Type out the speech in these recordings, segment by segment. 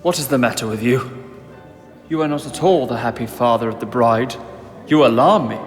What is the matter with you? You are not at all the happy father of the bride. You alarm me.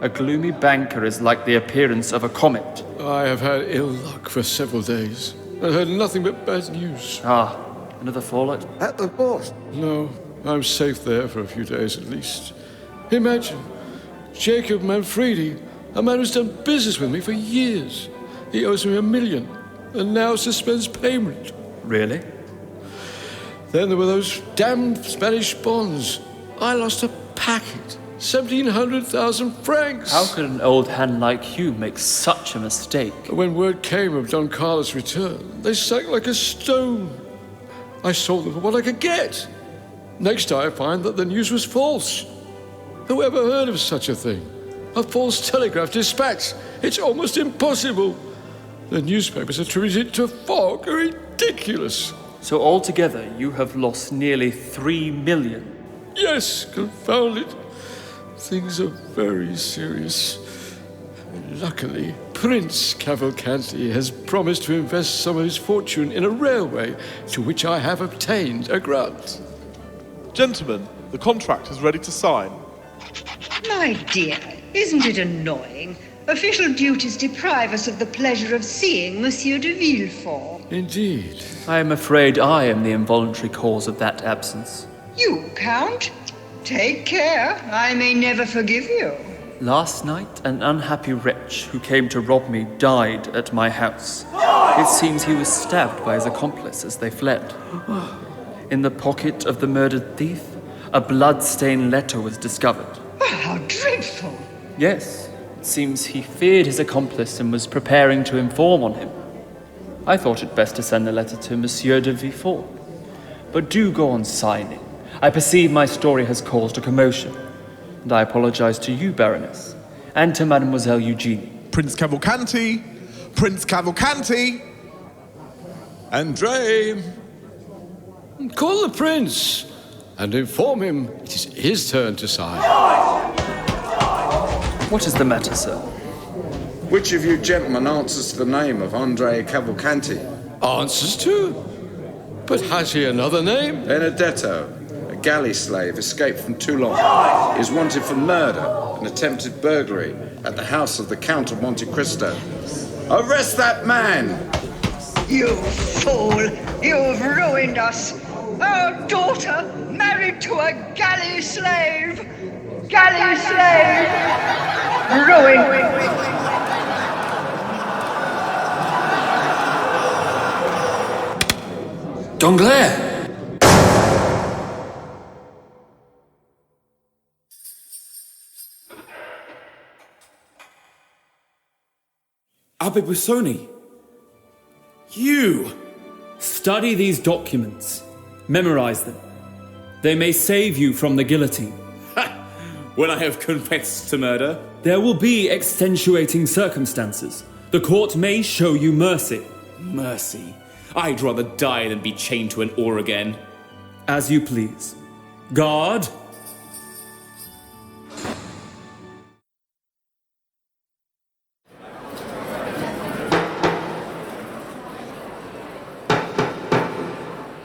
A gloomy banker is like the appearance of a comet. I have had ill luck for several days. I heard nothing but bad news. Ah, another fallout? At the port? No, I'm safe there for a few days at least. Imagine, Jacob Manfredi, a man who's done business with me for years. He owes me $1 million, and now suspends payment. Really? Then there were those damned Spanish bonds. I lost a packet. 1,700,000 francs. How could an old hand like you make such a mistake? When word came of Don Carlos' return, they sank like a stone. I sold them for what I could get. Next I find that the news was false. Who ever heard of such a thing? A false telegraph dispatch. It's almost impossible. The newspapers attribute it to fog are ridiculous. So altogether, you have lost nearly 3 million. Yes, confound it. Things are very serious. Luckily, Prince Cavalcanti has promised to invest some of his fortune in a railway to which I have obtained a grant. Gentlemen, the contract is ready to sign. My dear, isn't it annoying? Official duties deprive us of the pleasure of seeing Monsieur de Villefort. Indeed. I am afraid I am the involuntary cause of that absence. You, Count? Take care. I may never forgive you. Last night, an unhappy wretch who came to rob me died at my house. It seems he was stabbed by his accomplice as they fled. In the pocket of the murdered thief, a blood-stained letter was discovered. Oh, how dreadful. Yes, it seems he feared his accomplice and was preparing to inform on him. I thought it best to send the letter to Monsieur de Villefort. But do go on signing. I perceive my story has caused a commotion, and I apologize to you, Baroness, and to Mademoiselle Eugenie. Prince Cavalcanti! Prince Cavalcanti! Andre! Call the prince and inform him it is his turn to sign. What is the matter, sir? Which of you gentlemen answers to the name of Andre Cavalcanti? Answers to? But has he another name? Benedetto, a galley slave escaped from Toulon. He is wanted for murder and attempted burglary at the house of the Count of Monte-Cristo. Arrest that man! You fool! You've ruined us! Our daughter married to a galley slave! Galley slave! Ruined! Danglars! Abbe Busoni! You! Study these documents. Memorize them. They may save you from the guillotine. When I have confessed to murder? There will be extenuating circumstances. The court may show you mercy. Mercy. I'd rather die than be chained to an oar again. As you please. Guard!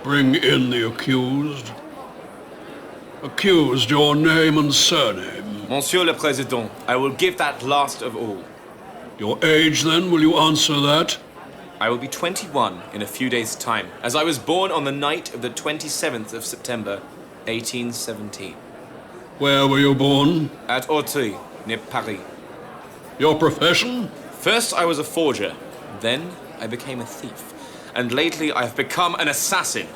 Bring in the accused. Accused, your name and surname. Monsieur le Président, I will give that last of all. Your age, then, will you answer that? I will be 21 in a few days' time, as I was born on the night of the 27th of September, 1817. Where were you born? At Auteuil, near Paris. Your profession? First I was a forger, then I became a thief, and lately I have become an assassin.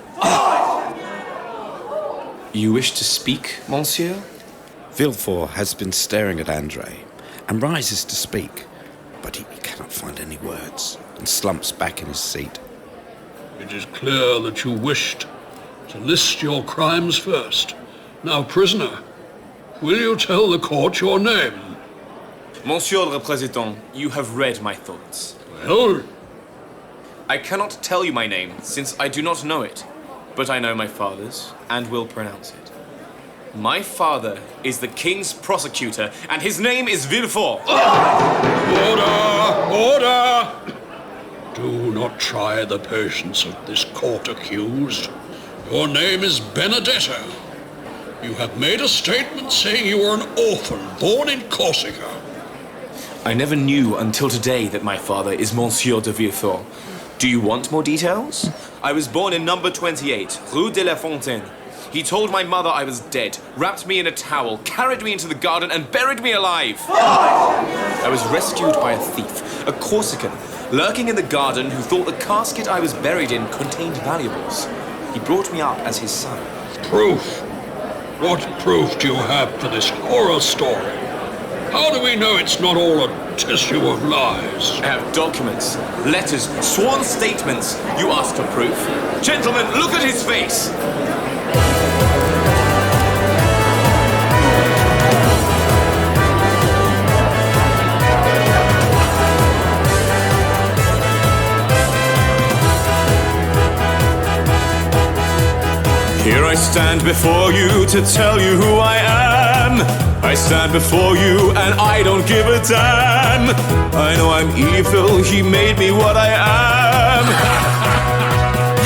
You wish to speak, monsieur? Villefort has been staring at Andre and rises to speak, but he cannot find any words and slumps back in his seat. It is clear that you wished to list your crimes first. Now, prisoner, will you tell the court your name? Monsieur le Président, you have read my thoughts. Well? I cannot tell you my name, since I do not know it, but I know my father's, and will pronounce it. My father is the king's prosecutor, and his name is Villefort. Order! Order! Do not try the patience of this court accused. Your name is Benedetto. You have made a statement saying you are an orphan born in Corsica. I never knew until today that my father is Monsieur de Villefort. Do you want more details? I was born in number 28, Rue de la Fontaine. He told my mother I was dead, wrapped me in a towel, carried me into the garden, and buried me alive. I was rescued by a thief, a Corsican, lurking in the garden who thought the casket I was buried in contained valuables. He brought me up as his son. Proof? What proof do you have for this horror story? How do we know it's not all a tissue of lies? I have documents, letters, sworn statements. You asked for proof. Gentlemen, look at his face! Here I stand before you to tell you who I am. I stand before you and I don't give a damn. I know I'm evil, he made me what I am.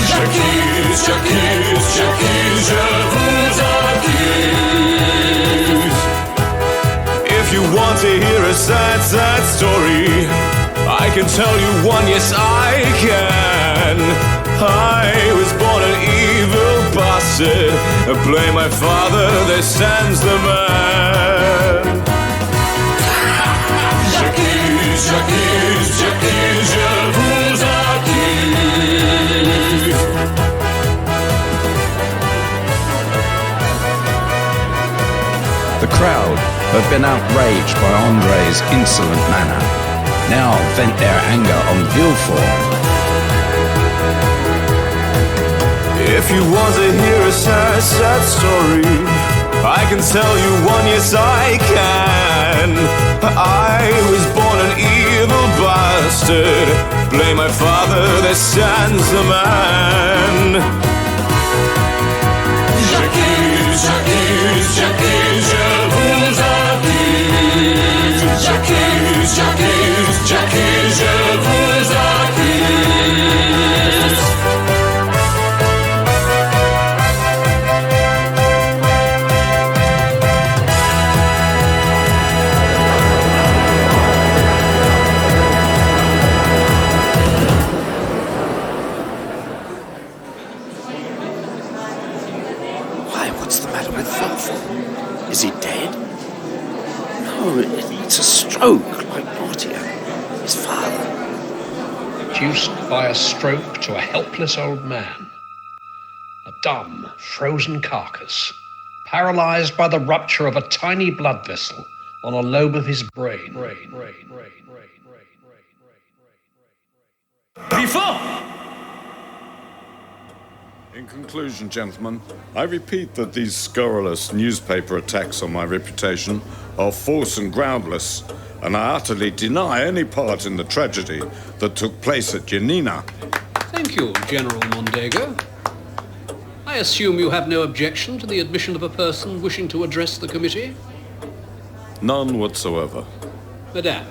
J'accuse, j'accuse, j'accuse, je vous accuse. If you want to hear a sad, sad story, I can tell you one, yes I can. I was born an evil bastard. Blame my father, there stands the man. J'accuse, j'accuse, j'accuse, je vous accuse. The crowd, who had been outraged by Andre's insolent manner, now vent their anger on Villefort. If you want to hear a sad, sad story, I can tell you one, yes I can. I was born an evil bastard. Blame my father, there stands the man. J'accuse, j'accuse, j'accuse, je vous accuse. J'accuse, j'accuse, j'accuse, je vous accuse. What's the matter with Villefort? Is he dead? No, it's a stroke, like Mortier, his father. Reduced by a stroke to a helpless old man. A dumb, frozen carcass, paralyzed by the rupture of a tiny blood vessel on a lobe of his brain. Villefort! In conclusion, gentlemen, I repeat that these scurrilous newspaper attacks on my reputation are false and groundless, and I utterly deny any part in the tragedy that took place at Janina. Thank you, General Mondego. I assume you have no objection to the admission of a person wishing to address the committee? None whatsoever. Madame,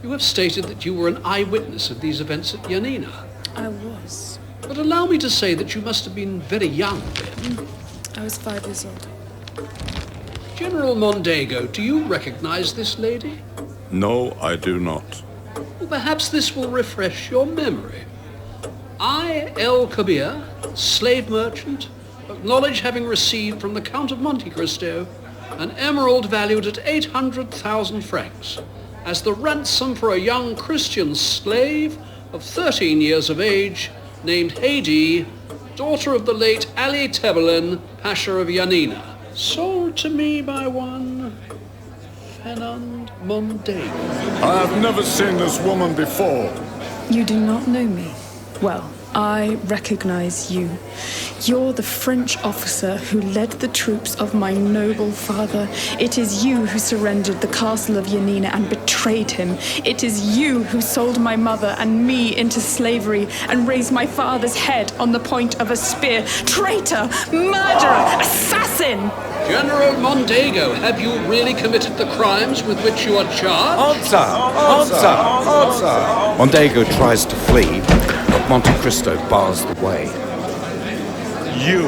you have stated that you were an eyewitness of these events at Janina. I was. But allow me to say that you must have been very young then. I was 5 years old. General Mondego, do you recognize this lady? No, I do not. Well, perhaps this will refresh your memory. I, El Kabir, slave merchant, acknowledge having received from the Count of Monte-Cristo an emerald valued at 800,000 francs as the ransom for a young Christian slave of 13 years of age named Haydée, daughter of the late Ali Tebelen, Pasha of Janina, sold to me by one Fernand Mondego. I have never seen this woman before. You do not know me? Well, I recognize you. You're the French officer who led the troops of my noble father. It is you who surrendered the castle of Janina and betrayed him. It is you who sold my mother and me into slavery and raised my father's head on the point of a spear. Traitor! Murderer! Assassin! General Mondego, have you really committed the crimes with which you are charged? Mondego tries to flee, but Monte-Cristo bars the way. You!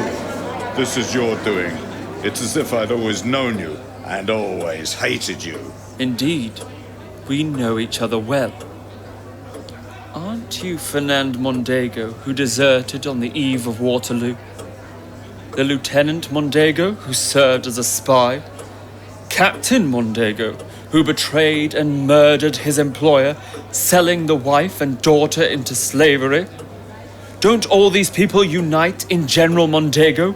This is your doing. It's as if I'd always known you and always hated you. Indeed. We know each other well. Aren't you Fernand Mondego, who deserted on the eve of Waterloo? The Lieutenant Mondego, who served as a spy? Captain Mondego, who betrayed and murdered his employer, selling the wife and daughter into slavery? Don't all these people unite in General Mondego?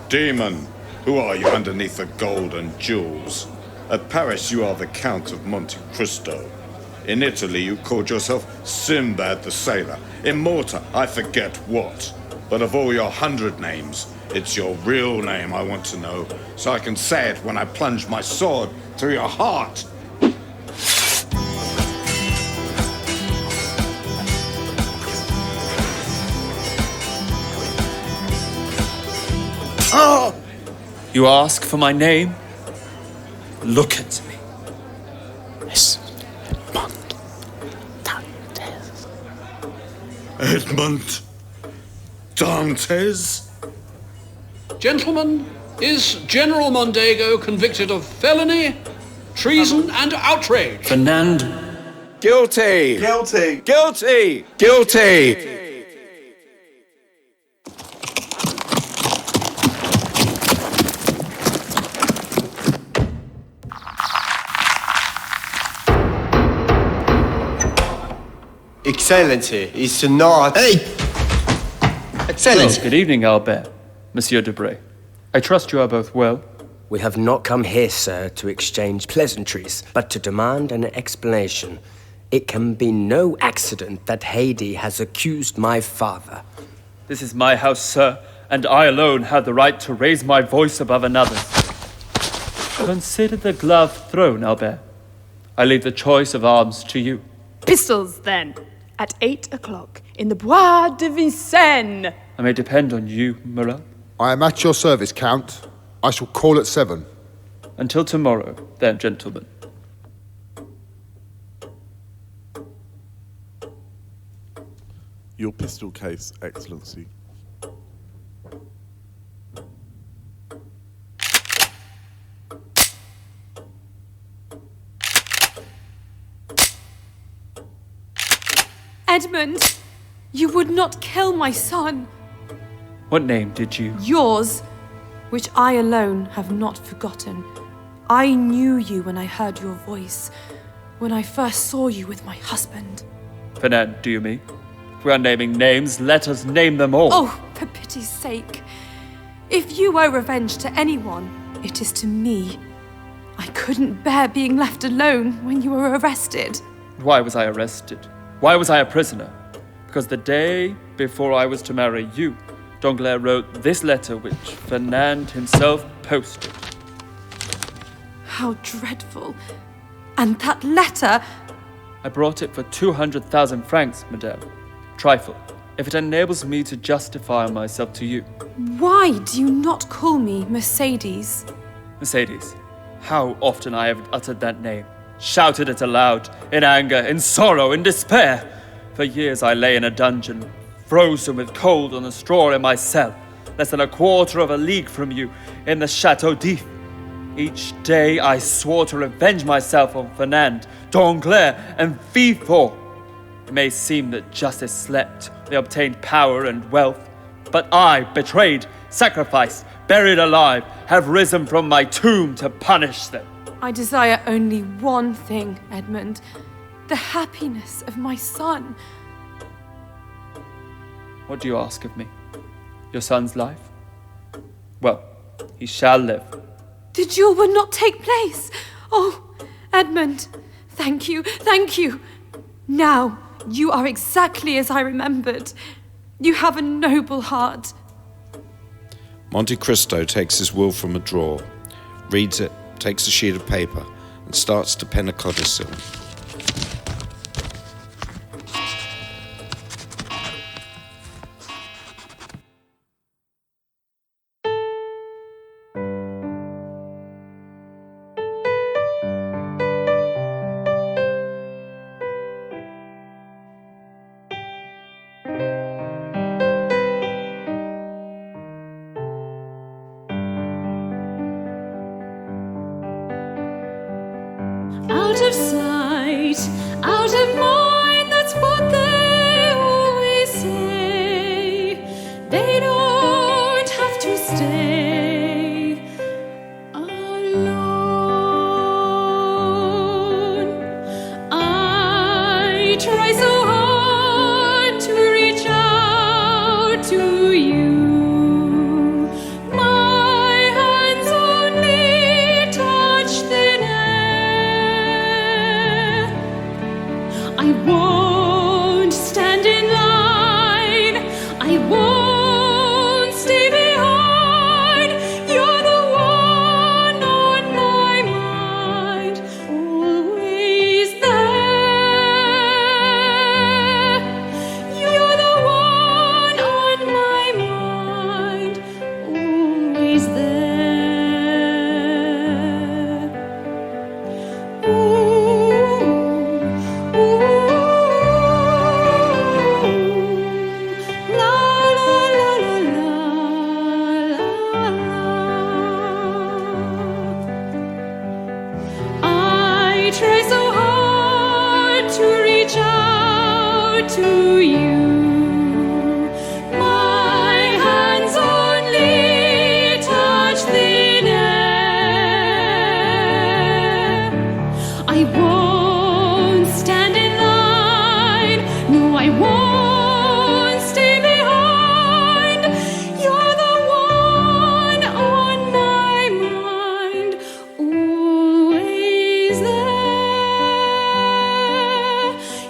Demon, who are you underneath the gold and jewels? At Paris, you are the Count of Monte-Cristo. In Italy, you called yourself Sinbad the Sailor. In Malta, I forget what. But of all your 100 names, it's your real name I want to know, so I can say it when I plunge my sword through your heart. Oh! You ask for my name? Look at me. Edmond Dantes? Gentlemen, is General Mondego convicted of felony, treason, and outrage? Fernand. Guilty! Guilty! Guilty! Guilty! Excellency, it's not... Hey! Excellency! Good evening, Albert. Monsieur Debray. I trust you are both well. We have not come here, sir, to exchange pleasantries, but to demand an explanation. It can be no accident that Haydée has accused my father. This is my house, sir, and I alone have the right to raise my voice above another's. Consider the glove thrown, Albert. I leave the choice of arms to you. Pistols, then, at 8 o'clock in the Bois de Vincennes. I may depend on you, Murat. I am at your service, Count. I shall call at 7. Until tomorrow, then, gentlemen. Your pistol case, Excellency. Edmund, you would not kill my son. What name did you? Yours, which I alone have not forgotten. I knew you when I heard your voice, when I first saw you with my husband. Fernand, do you mean? If we are naming names, let us name them all. Oh, for pity's sake. If you owe revenge to anyone, it is to me. I couldn't bear being left alone when you were arrested. Why was I arrested? Why was I a prisoner? Because the day before I was to marry you, Danglars wrote this letter which Fernand himself posted. How dreadful. And that letter... I brought it for 200,000 francs, madame. Trifle, if it enables me to justify myself to you. Why do you not call me Mercedes? Mercedes, how often I have uttered that name, shouted it aloud, in anger, in sorrow, in despair. For years I lay in a dungeon, frozen with cold on a straw in my cell, less than a quarter of a league from you, in the Chateau d'If. Each day I swore to revenge myself on Fernand, Danglars, and Villefort. It may seem that justice slept, they obtained power and wealth, but I, betrayed, sacrificed, buried alive, have risen from my tomb to punish them. I desire only one thing, Edmund, the happiness of my son. What do you ask of me? Your son's life? Well, he shall live. The duel would not take place. Oh, Edmund, thank you, thank you. Now, you are exactly as I remembered. You have a noble heart. Monte-Cristo takes his will from a drawer, reads it, takes a sheet of paper, and starts to pen a codicil. of sight, out of mind, that's what they always say. They don't have to stay alone. I try so hard to reach out to you. My hands only touch thin air. I won't stand in line. I won't stay behind. You're the one on my mind, always there. You're the one on my mind, always there. Ooh, la la la la la la. I try so hard to reach out to you. My hands only touch thin air. I won't stand in line. No, I won't stay behind. You're the one on my mind, always there.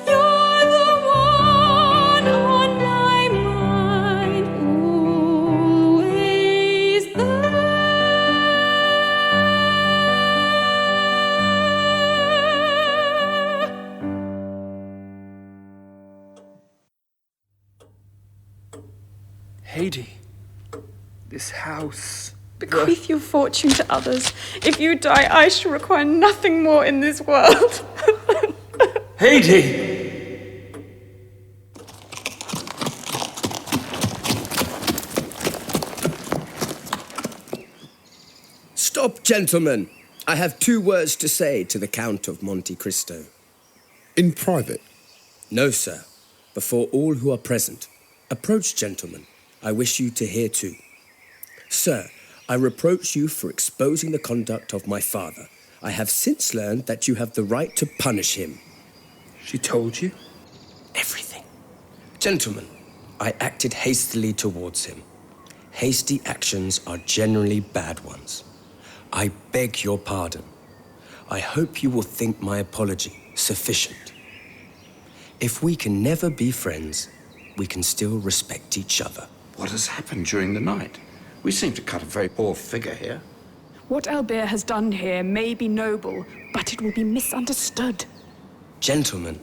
You're the one on my mind, always there. Haydée, this house. Bequeath your fortune to others. If you die, I shall require nothing more in this world. Haydée! Stop, gentlemen. I have 2 words to say to the Count of Monte-Cristo. In private? No, sir. Before all who are present. Approach, gentlemen. I wish you to hear too. Sir, I reproach you for exposing the conduct of my father. I have since learned that you have the right to punish him. She told you? Everything. Gentlemen, I acted hastily towards him. Hasty actions are generally bad ones. I beg your pardon. I hope you will think my apology sufficient. If we can never be friends, we can still respect each other. What has happened during the night? We seem to cut a very poor figure here. What Albert has done here may be noble, but it will be misunderstood. Gentlemen,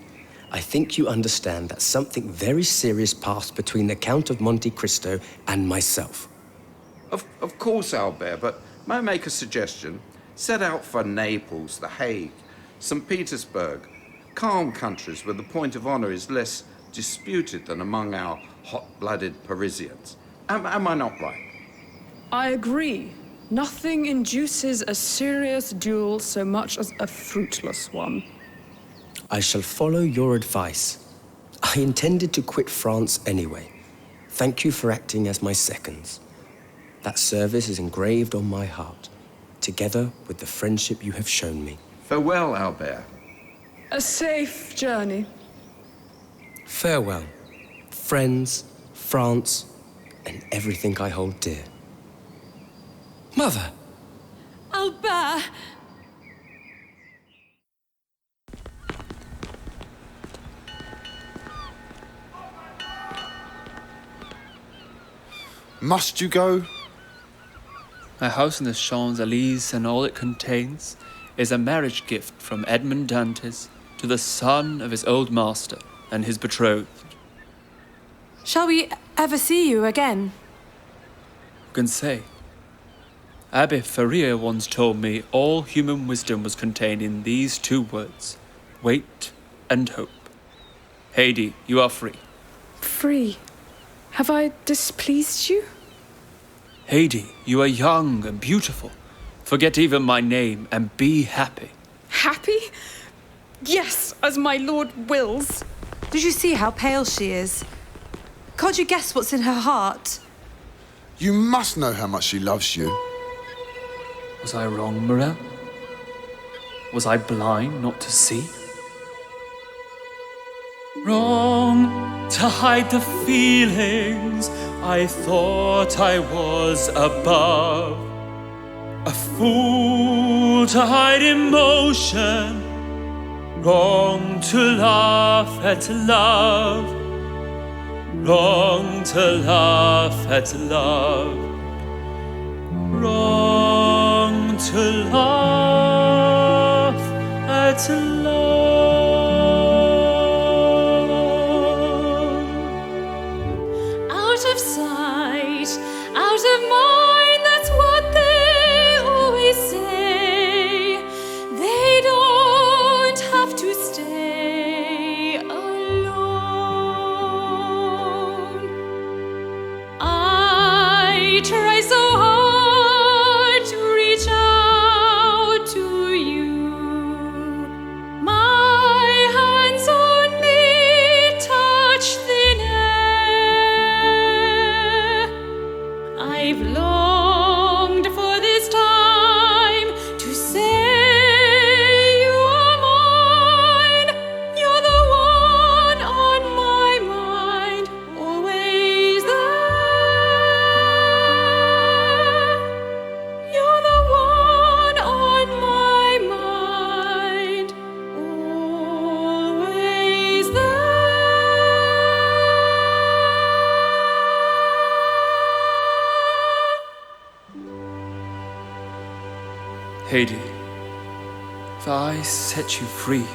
I think you understand that something very serious passed between the Count of Monte-Cristo and myself. Of course, Albert, but may I make a suggestion? Set out for Naples, The Hague, St. Petersburg, calm countries where the point of honor is less disputed than among our hot-blooded Parisians. Am I not right? I agree. Nothing induces a serious duel so much as a fruitless one. I shall follow your advice. I intended to quit France anyway. Thank you for acting as my seconds. That service is engraved on my heart, together with the friendship you have shown me. Farewell, Albert. A safe journey. Farewell, friends, France, and everything I hold dear. Mother! Albert! Must you go? A house in the Champs-Élysées and all it contains is a marriage gift from Edmond Dantes to the son of his old master and his betrothed. Shall we ever see you again? Who can say? Abbe Faria once told me all human wisdom was contained in these 2 words: wait and hope. Haydée, you are free. Free? Have I displeased you? Haydée, you are young and beautiful. Forget even my name and be happy. Happy? Yes, as my lord wills. Did you see how pale she is? Can't you guess what's in her heart? You must know how much she loves you. Was I wrong, Morel? Was I blind not to see? Wrong to hide the feelings I thought I was above. A fool to hide emotion. Wrong to laugh at love. Wrong to laugh at love. Wrong to laugh at love. Out of sight, out of mind, that's what they always say. They don't have to stay alone. I try so hard to reach out to you. My hands only touch thin air. I've longed for this time to say you are mine. You're the one on my mind, always there. You're the one on my mind, always Haydée, if I set you free,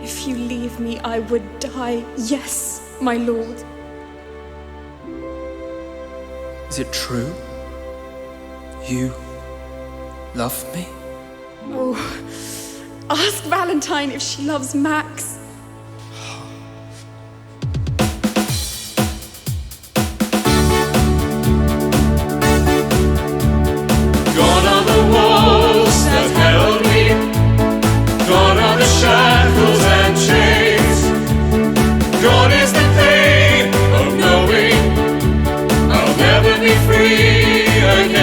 If you leave me, I would die. Yes, my lord. is it true? You love me? Oh, ask Valentine if she loves Max. Gone are the walls that held me. Gone are the shackles and chains. Gone is the pain of knowing I'll never be free again.